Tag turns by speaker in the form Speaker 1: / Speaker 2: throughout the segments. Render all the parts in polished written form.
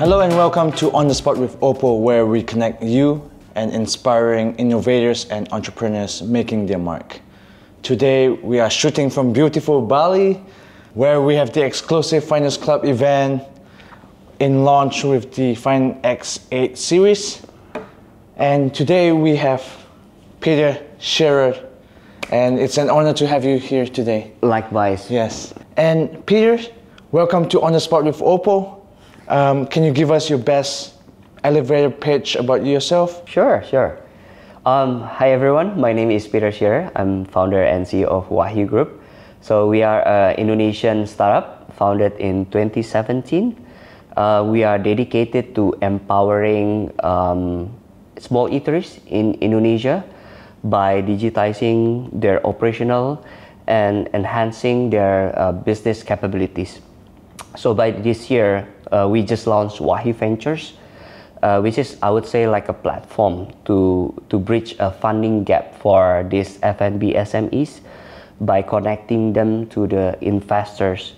Speaker 1: Hello and welcome to On the Spot with OPPO, where we connect you and inspiring innovators and entrepreneurs making their mark. Today we are shooting from beautiful Bali, where we have the exclusive Finance Club event in launch with the Find X8 series. And today we have Peter Shearer, and it's an honor to have you here today.
Speaker 2: Likewise.
Speaker 1: Yes. And Peter, welcome to On the Spot with OPPO. Can you give us your best elevator pitch about yourself?
Speaker 2: Sure. Hi everyone, my name is Peter Shearer. I'm founder and CEO of Wahyoo Group. So we are an Indonesian startup founded in 2017. We are dedicated to empowering small eateries in Indonesia by digitizing their operational and enhancing their business capabilities. So by this year, we just launched Wahyoo Ventures, which is, I would say, like a platform to bridge a funding gap for these F&B SMEs by connecting them to the investors.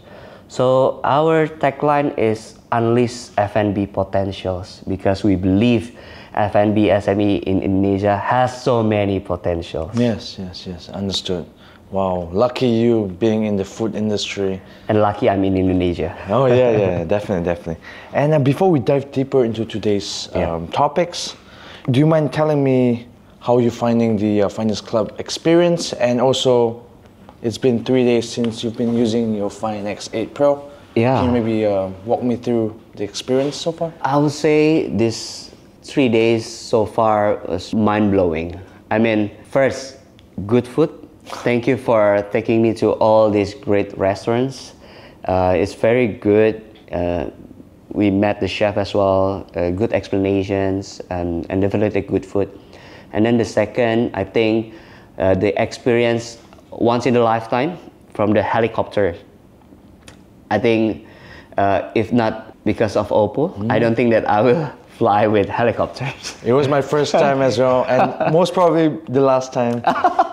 Speaker 2: So our tagline is Unleash F&B Potentials, because we believe F&B SME in Indonesia has so many potentials.
Speaker 1: Yes, understood. Wow, lucky you being in the food industry.
Speaker 2: And lucky I'm in Indonesia.
Speaker 1: Oh yeah, definitely. And before we dive deeper into today's topics, do you mind telling me how you're finding the Finance Club experience? And also, it's been 3 days since you've been using your Find X8 Pro.
Speaker 2: Yeah.
Speaker 1: Can you maybe walk me through the experience so far?
Speaker 2: I would say this 3 days so far was mind-blowing. I mean, first, good food. Thank you for taking me to all these great restaurants. It's very good. We met the chef as well, good explanations, and definitely good food. And then the second, I think the experience once in a lifetime from the helicopter. I think if not because of OPPO, I don't think that I will fly with helicopters.
Speaker 1: It was my first time as well, and most probably the last time.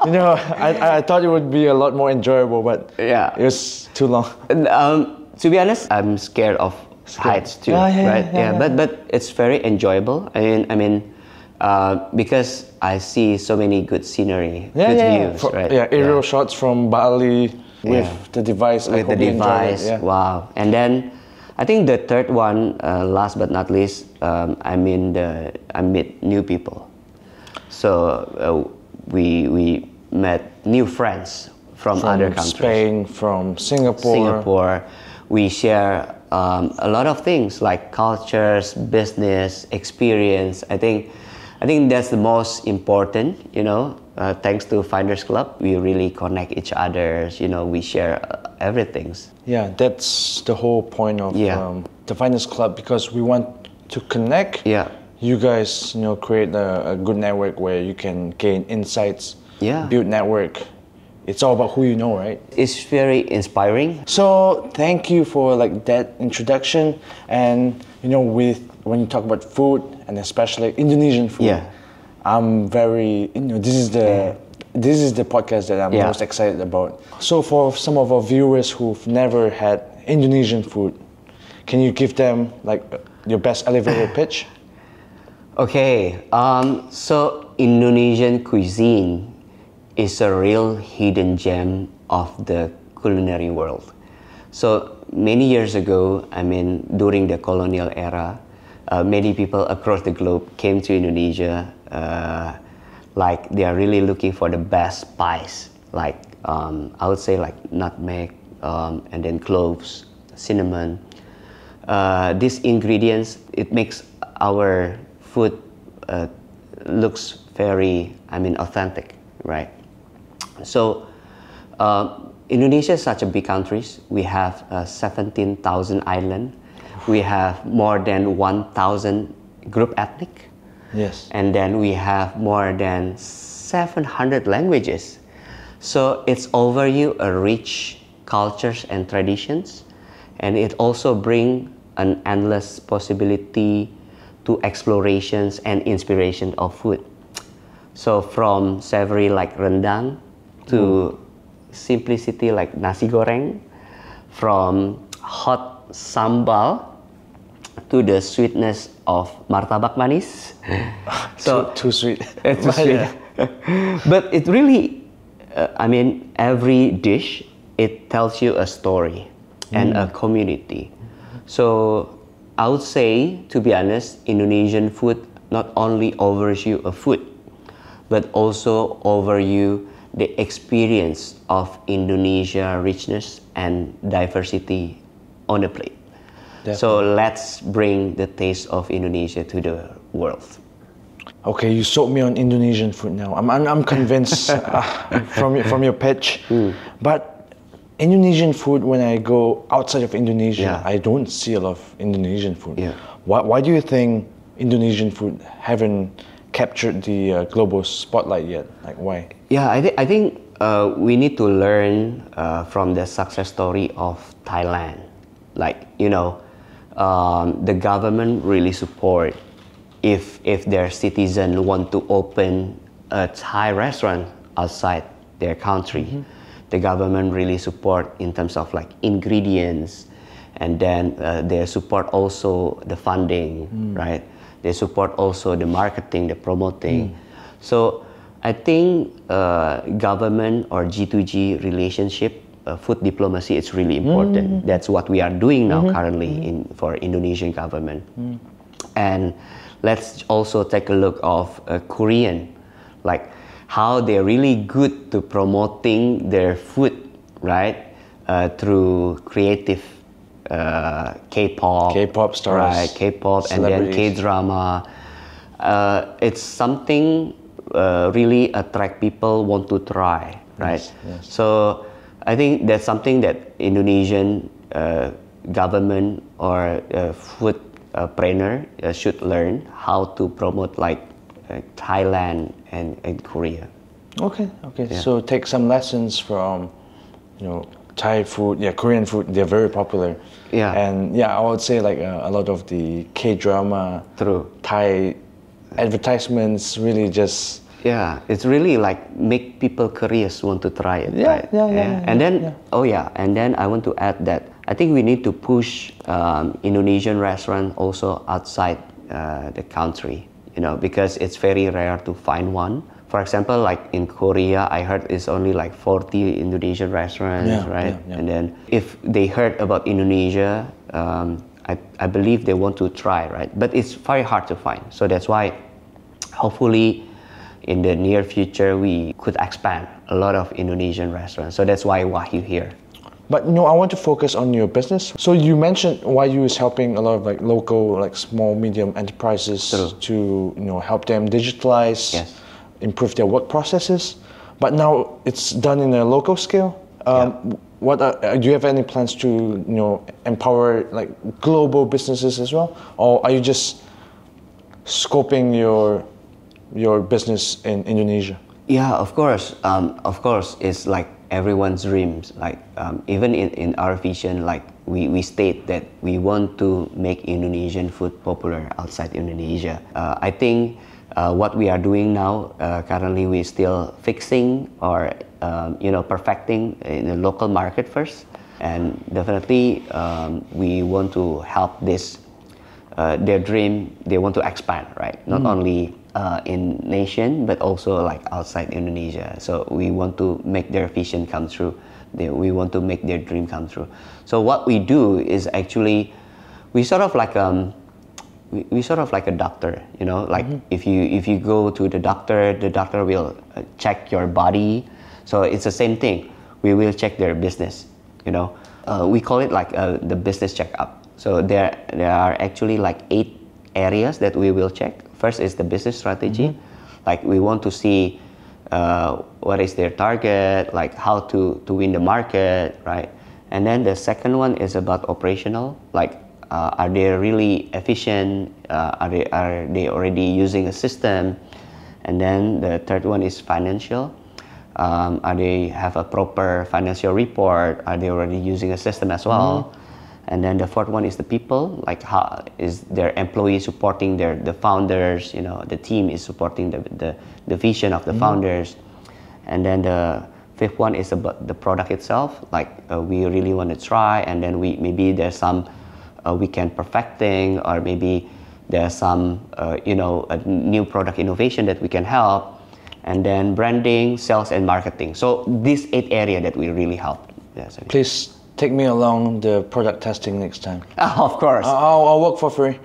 Speaker 1: You know, I thought it would be a lot more enjoyable, but
Speaker 2: yeah,
Speaker 1: it was too long.
Speaker 2: To be honest, I'm scared of heights too, right? But it's very enjoyable. I mean, because I see so many good scenery, good views, right?
Speaker 1: Aerial shots from Bali with the device.
Speaker 2: With the device, wow. And then I think the third one, last but not least, I meet new people. So we met new friends from other countries.
Speaker 1: Spain, from Singapore. We share a lot of things like cultures, business, experience. I think that's the most important, you know. Thanks to Finders Club, we really connect each other. You know, we share everything. Yeah, that's the whole point of the Finders Club, because we want to connect. Yeah. You guys, you know, create a good network where you can gain insights. Yeah. Build network. It's all about who you know, right?
Speaker 2: It's very inspiring.
Speaker 1: So thank you for like that introduction. And you know, when you talk about food, and especially Indonesian food, I'm very, you know, this is the podcast that I'm most excited about. So for some of our viewers who've never had Indonesian food, can you give them like your best elevator pitch?
Speaker 2: Okay, so Indonesian cuisine is a real hidden gem of the culinary world. So many years ago, I mean, during the colonial era, many people across the globe came to Indonesia, like they are really looking for the best spice, like I would say like nutmeg, and then cloves, cinnamon. These ingredients, it makes our food looks very, authentic, right? So Indonesia is such a big country. We have 17,000 islands. We have more than 1,000 group ethnic.
Speaker 1: Yes.
Speaker 2: And then we have more than 700 languages. So it's over you a rich cultures and traditions. And it also brings an endless possibility to explorations and inspiration of food. So from savory like rendang to simplicity like nasi goreng, from hot sambal to the sweetness of martabak manis. So
Speaker 3: too sweet.
Speaker 2: It's too sweet. But it really, I mean, every dish, it tells you a story and a community. So I would say, to be honest, Indonesian food not only offers you a food, but also offer you the experience of Indonesia richness and diversity on a plate. Definitely. So let's bring the taste of Indonesia to the world.
Speaker 3: Okay, you sold me on Indonesian food now. I'm convinced from your pitch. But Indonesian food, when I go outside of Indonesia, I don't see a lot of Indonesian food. Why do you think Indonesian food haven't captured the global spotlight yet? Like, why?
Speaker 2: Yeah, I think we need to learn from the success story of Thailand. Like, you know, the government really support if their citizens want to open a Thai restaurant outside their country. The government really support in terms of like ingredients, and then they support also the funding, right? They support also the marketing, the promoting. So I think government or G2G relationship, food diplomacy, is really important. That's what we are doing now currently for Indonesian government. And let's also take a look of Korean, like how they're really good to promoting their food, right? Through creative K-pop
Speaker 3: stars,
Speaker 2: right? K-pop and then K-drama. It's something really attract people want to try, right?
Speaker 3: Yes.
Speaker 2: So I think that's something that Indonesian government or foodpreneur should learn how to promote, like Thailand and Korea.
Speaker 3: Okay. Yeah. So take some lessons from, you know, Thai food, Korean food. They're very popular. And I would say like a lot of the K-drama, Thai advertisements really just
Speaker 2: it's really like make people curious, want to try it. And then and then I want to add that I think we need to push Indonesian restaurant also outside the country, you know, because it's very rare to find one. For example, like in Korea, I heard it's only like 40 Indonesian restaurants, right? And then if they heard about Indonesia, I believe they want to try, right? But it's very hard to find. So that's why hopefully in the near future, we could expand a lot of Indonesian restaurants. So that's why Wahyoo here.
Speaker 3: But I want to focus on your business. So you mentioned Wahyoo is helping a lot of like local, like small, medium enterprises to help them digitalize, improve their work processes. But now it's done in a local scale. Do you have any plans to empower like global businesses as well, or are you just scoping your business in Indonesia?
Speaker 2: Yeah, of course. It's like everyone's dreams. Like even in our vision, like we state that we want to make Indonesian food popular outside Indonesia. I think what we are doing now, currently we're still fixing or perfecting in the local market first, and definitely we want to help this their dream. They want to expand, right? Not only in nation, but also like outside Indonesia. So we want to make their vision come true. We want to make their dream come true. So what we do is actually we sort of like a doctor, like if you go to the doctor will check your body. So it's the same thing. We will check their business, we call it like the business checkup. So there are actually like 8 areas that we will check. First is the business strategy. Like we want to see what is their target, like how to win the market, right? And then the second one is about operational, like are they really efficient? Are they already using a system? And then the third one is financial. Are they have a proper financial report? Are they already using a system as well? And then the fourth one is the people, like how is their employees supporting the founders, the team is supporting the vision of the founders. And then the fifth one is about the product itself, like we really want to try, and then maybe there's some
Speaker 1: we can perfecting, or maybe there's some a new product innovation that we can help, and then branding, sales, and marketing. So these 8 areas that we really help. Yes.
Speaker 3: Please take me along the product testing next time.
Speaker 1: Of course.
Speaker 3: I'll work for free.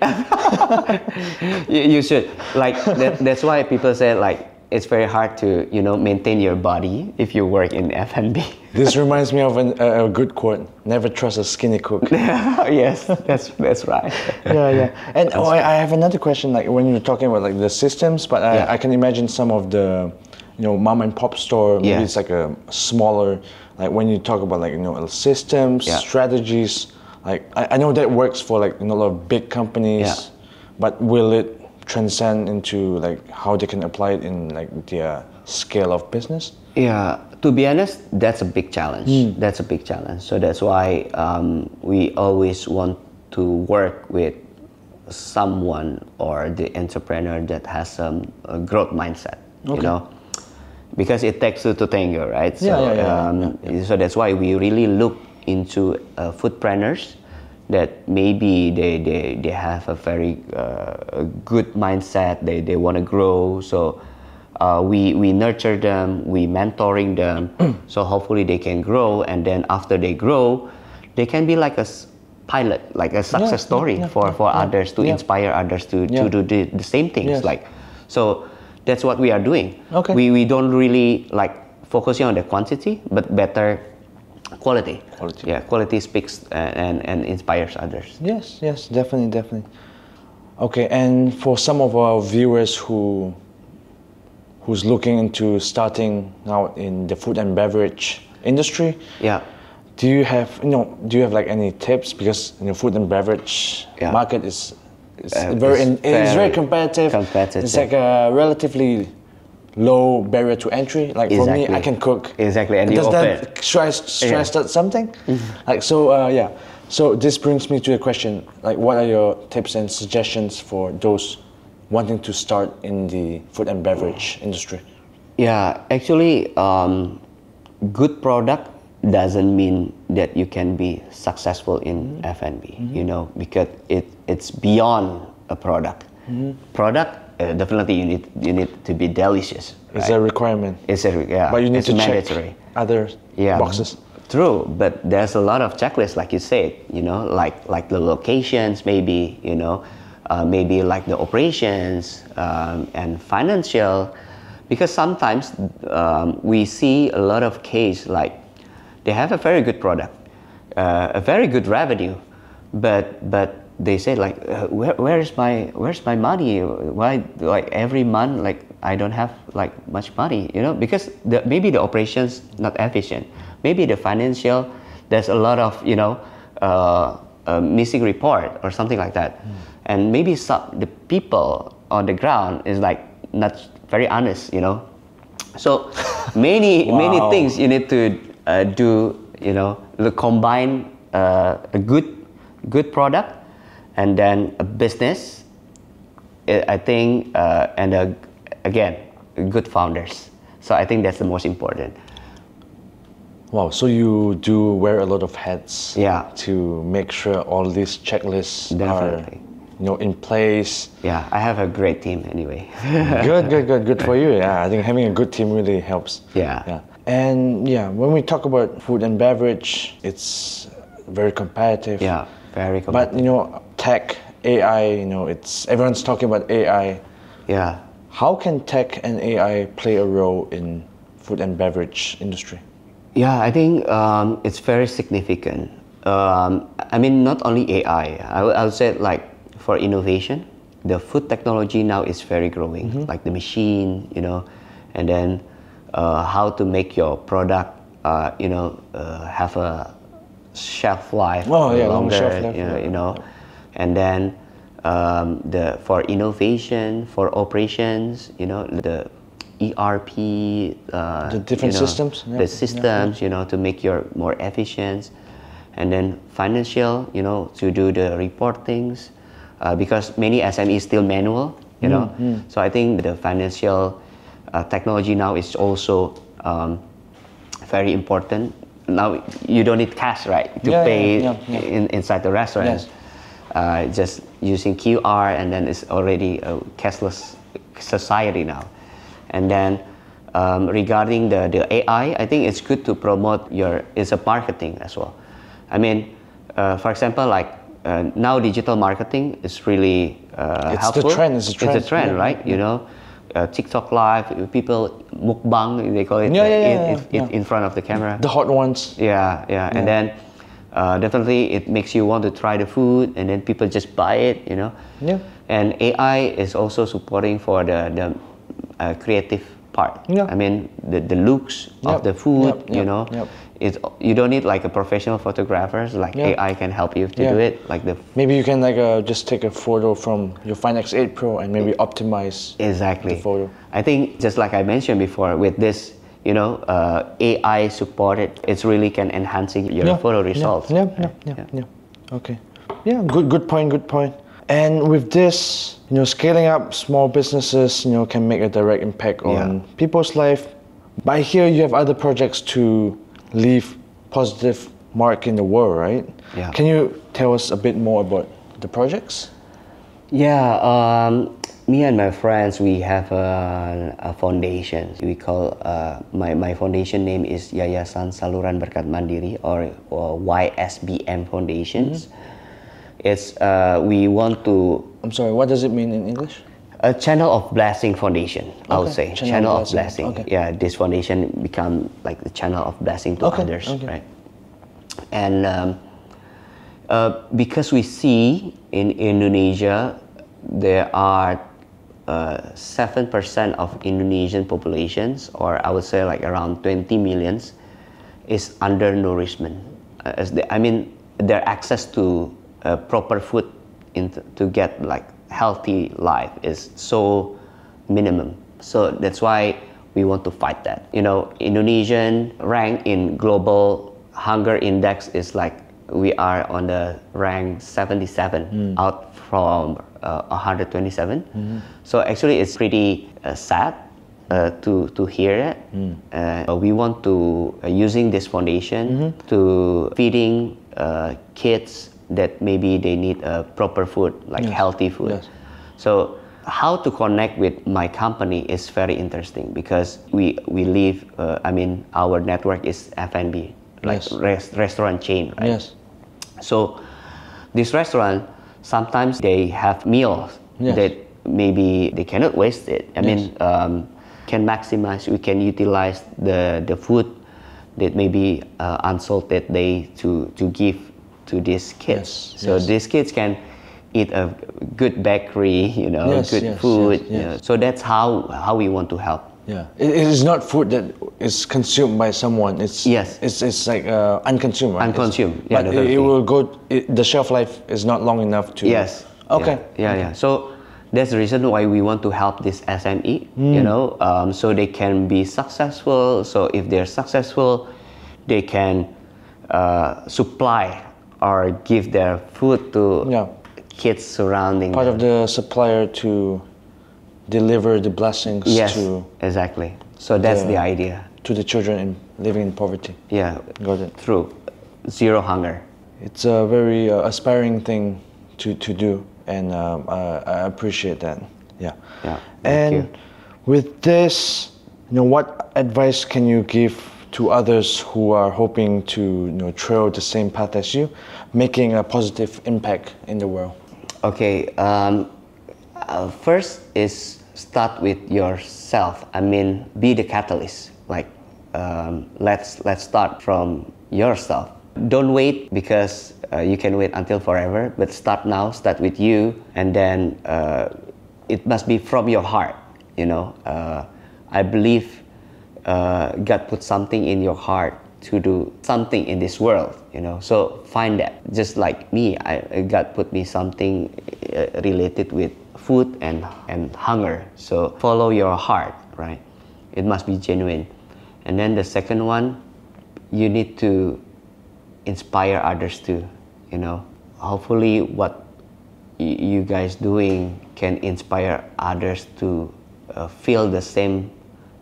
Speaker 1: You should. Like that's why people say like it's very hard to maintain your body if you work in F&B.
Speaker 3: This reminds me of a good quote: "Never trust a skinny cook."
Speaker 1: Yes, that's right.
Speaker 3: Yeah. And I have another question. Like when you're talking about like the systems, but I can imagine some of the mom and pop store. Maybe it's like a smaller. Like when you talk about like systems, strategies. Like I know that works for like a lot of big companies, but will it transcend into like how they can apply it in like their scale of business?
Speaker 1: Yeah, to be honest, that's a big challenge. That's a big challenge. So that's why we always want to work with someone or the entrepreneur that has a growth mindset. Because it takes two to tango, right? So so that's why we really look into foodpreneurs that maybe they have a very good mindset, they want to grow, so we nurture them, we mentoring them, so hopefully they can grow, and then after they grow, they can be like a pilot, like a success story for others, to inspire others to do the same things. Like, so that's what we are doing. We don't really like focusing on the quantity, but better quality. Yeah, quality speaks and inspires others.
Speaker 3: Yes, definitely. Okay, and for some of our viewers who's looking into starting now in the food and beverage industry, do you have like any tips? Because food and beverage market is very competitive. It's like a relatively low barrier to entry. Like for me, I can cook.
Speaker 1: Exactly, and
Speaker 3: does that stress that something? Like so, So this brings me to a question. Like, what are your tips and suggestions for those wanting to start in the food and beverage industry?
Speaker 1: Yeah, actually, good product doesn't mean that you can be successful in F&B. Because it's beyond a product. Product. Definitely, you need to be delicious. Right?
Speaker 3: It's a requirement.
Speaker 1: But
Speaker 3: you need to
Speaker 1: mandatory.
Speaker 3: check other boxes.
Speaker 1: True, but there's a lot of checklists, like you said. Like the locations, maybe. Maybe like the operations and financial, because sometimes we see a lot of case like they have a very good product, a very good revenue, but they say like, where's my money? Why like every month like I don't have like much money, because maybe the operations not efficient, maybe the financial there's a lot of missing report or something like that, and maybe the people on the ground is like not very honest, So many things you need to do, to combine a good product. And then a business, I think, and again, good founders. So I think that's the most important.
Speaker 3: Wow, so you do wear a lot of hats
Speaker 1: to
Speaker 3: make sure all these checklists are in place.
Speaker 1: Yeah, I have a great team anyway.
Speaker 3: Good for you. Yeah, I think having a good team really helps.
Speaker 1: Yeah.
Speaker 3: And when we talk about food and beverage, it's very competitive.
Speaker 1: Yeah, very competitive.
Speaker 3: But tech, AI, everyone's talking about AI.
Speaker 1: Yeah.
Speaker 3: How can tech and AI play a role in food and beverage industry?
Speaker 1: Yeah, I think it's very significant. I mean, not only AI. I would say like for innovation, the food technology now is very growing. Like the machine, and then how to make your product, have a shelf life longer.
Speaker 3: Long shelf life.
Speaker 1: And then for innovation, for operations, the ERP,
Speaker 3: the different systems,
Speaker 1: the systems, to make your more efficient, and then financial, to do the reportings, because many SMEs still manual, So I think the financial technology now is also very important. Now you don't need cash, right, to pay inside the restaurants. just using QR, and then it's already a cashless society now. And then regarding the AI, I think it's good to promote it's a marketing as well. I mean, for example, like now digital marketing is really helpful.
Speaker 3: It's a trend,
Speaker 1: right?
Speaker 3: Yeah.
Speaker 1: You know, TikTok live, people mukbang, they call it, in front of the camera.
Speaker 3: The hot ones.
Speaker 1: Yeah. And then definitely it makes you want to try the food, and then people just buy it, you know.
Speaker 3: Yeah.
Speaker 1: And AI is also supporting for the creative part.
Speaker 3: Yeah.
Speaker 1: I mean, the looks of the food, you know. You don't need like a professional photographers, like AI can help you to do it. Like
Speaker 3: maybe you can like just take a photo from your Find X8 Pro and maybe optimize the photo.
Speaker 1: I think just like I mentioned before, with this, you know, AI supported, it's really can enhancing your photo results.
Speaker 3: Okay. Yeah, good point. And with this, you know, scaling up small businesses, you know, can make a direct impact on people's life. But I hear you have other projects to leave positive mark in the world, right?
Speaker 1: Yeah.
Speaker 3: Can you tell us a bit more about the projects?
Speaker 1: Yeah, me and my friends, we have a foundation. We call, my foundation name is Yayasan Saluran Berkat Mandiri, or YSBM Foundations. It's, we want to...
Speaker 3: I'm sorry, what does it mean in English?
Speaker 1: A Channel of Blessing Foundation, I would say. Channel of Blessing.
Speaker 3: Okay.
Speaker 1: Yeah, this foundation become like the channel of blessing to others, right? And because we see in Indonesia, there are 7% of Indonesian populations, or I would say like around 20 millions, is undernourishment. I mean, their access to proper food to get like healthy life is so minimum. So that's why we want to fight that. You know, Indonesian rank in global hunger index is like, we are on the rank 77 out from 127. So actually it's pretty sad to hear that. We want to, using this foundation, to feeding kids that maybe they need proper food, like healthy food. So how to connect with my company is very interesting, because we live, I mean, our network is F&B, like restaurant chain, right? So this restaurant, sometimes they have meals that maybe they cannot waste it. I mean, can maximize, we can utilize the food that maybe unsalted they to give to these kids. So these kids can eat a good bakery, you know, good food. You know. So that's how we want to help.
Speaker 3: Yeah, it is not food that is consumed by someone. It's it's like unconsumed. Right?
Speaker 1: Unconsumed.
Speaker 3: But it will go. The shelf life is not long enough to. Okay.
Speaker 1: Yeah. So that's the reason why we want to help this SME. You know, so they can be successful. So if they're successful, they can supply or give their food to kids surrounding
Speaker 3: part
Speaker 1: them.
Speaker 3: of the supplier to deliver the blessings to
Speaker 1: exactly. So that's the idea.
Speaker 3: To the children living in poverty.
Speaker 1: Yeah,
Speaker 3: got it.
Speaker 1: Through zero hunger.
Speaker 3: It's a very aspiring thing to do, and I appreciate that. Yeah.
Speaker 1: Thank you.
Speaker 3: With this, you know, what advice can you give to others who are hoping to, you know, trail the same path as you, making a positive impact in the world? Okay.
Speaker 1: First is start with yourself. I mean, be the catalyst. Like, let's start from yourself. Don't wait, because you can wait until forever. But start now. Start with you, and then it must be from your heart. You know, I believe God put something in your heart to do something in this world. You know, so find that. Just like me, God put me something related with food and hunger. So follow your heart, right? It must be genuine. And then the second one, you need to inspire others too. You know, hopefully what you guys doing can inspire others to feel the same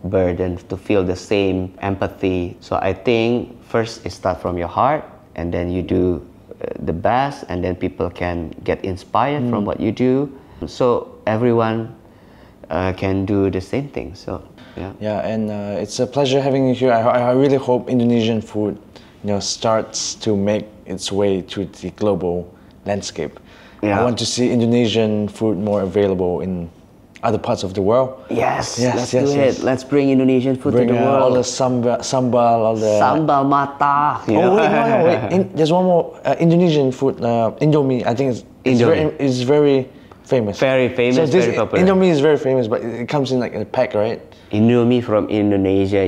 Speaker 1: burden, to feel the same empathy. So I think first it start from your heart, and then you do
Speaker 2: the best, and then people can get inspired from what you do. So everyone can do the same thing. So yeah.
Speaker 3: Yeah, and it's a pleasure having you here. I really hope Indonesian food, starts to make its way to the global landscape.
Speaker 2: Yeah.
Speaker 3: I want to see Indonesian food more available in other parts of the world.
Speaker 2: Yes, let's do it. Let's bring Indonesian food to the world.
Speaker 3: All the sambal, all the
Speaker 2: sambal mata.
Speaker 3: Oh wait, no. There's one more Indonesian food. Indomie. I think it's very famous.
Speaker 2: Very famous.
Speaker 3: So
Speaker 2: very popular.
Speaker 3: Indomie is very famous, but it comes in like in a pack, right?
Speaker 2: Indomie from Indonesia,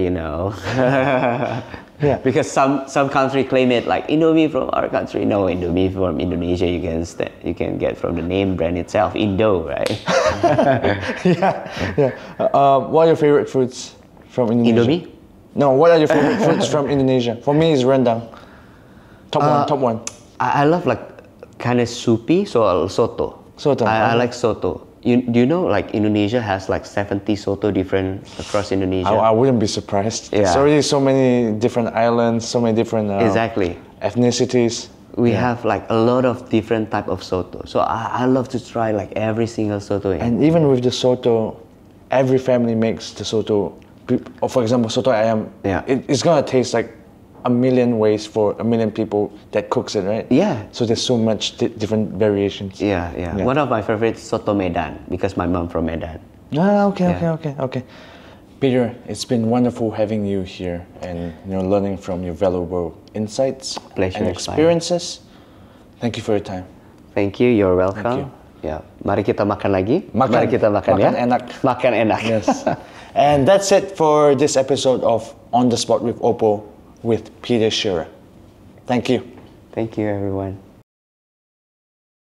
Speaker 3: Yeah.
Speaker 2: Because some country claim it like Indomie from our country. No, Indomie from Indonesia. You can get from the name brand itself, Indo, right?
Speaker 3: Yeah. What are your favorite foods from Indonesia?
Speaker 2: Indomie?
Speaker 3: No. What are your favorite foods from Indonesia? For me, it's rendang. Top one.
Speaker 2: I love like kind of soupy, so soto.
Speaker 3: Soto.
Speaker 2: I like soto. Do you know like Indonesia has like 70 soto different across Indonesia?
Speaker 3: I wouldn't be surprised.
Speaker 2: Yeah.
Speaker 3: It's already so many different islands, so many different
Speaker 2: exactly
Speaker 3: ethnicities.
Speaker 2: We have like a lot of different type of soto. So I love to try like every single soto.
Speaker 3: And even with the soto, every family makes the soto. Or for example, soto ayam.
Speaker 2: Yeah.
Speaker 3: It's gonna taste like a million ways for a million people that cooks it, right?
Speaker 2: Yeah.
Speaker 3: So there's so much different variations.
Speaker 2: Yeah. One of my favorites, soto Medan, because my mom from Medan.
Speaker 3: Okay. Peter, it's been wonderful having you here and learning from your valuable insights and experiences. Thank you for your time.
Speaker 2: Thank you. You're welcome.
Speaker 3: Thank you.
Speaker 2: Yeah. Mari kita makan lagi.
Speaker 3: Mari kita makan
Speaker 2: ya.
Speaker 3: enak.
Speaker 2: Makan enak.
Speaker 3: Yes. And that's it for this episode of On the Spot with OPPO with Peter Shearer. Thank you.
Speaker 2: Thank you, everyone.